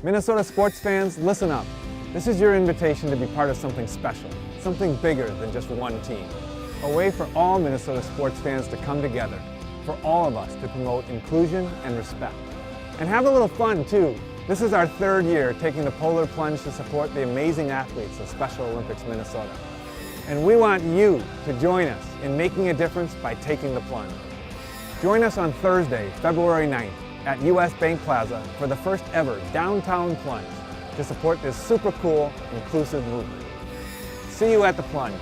Minnesota sports fans, listen up. This is your invitation to be part of something special, something bigger than just one team. A way for all Minnesota sports fans to come together, for all of us to promote inclusion and respect. And have a little fun too. This is our third year taking the Polar Plunge to support the amazing athletes of Special Olympics Minnesota. And we want you to join us in making a difference by taking the plunge. Join us on Thursday, February 9th at US Bank Plaza for the first ever downtown plunge to support this super cool, inclusive movement. See you at the plunge.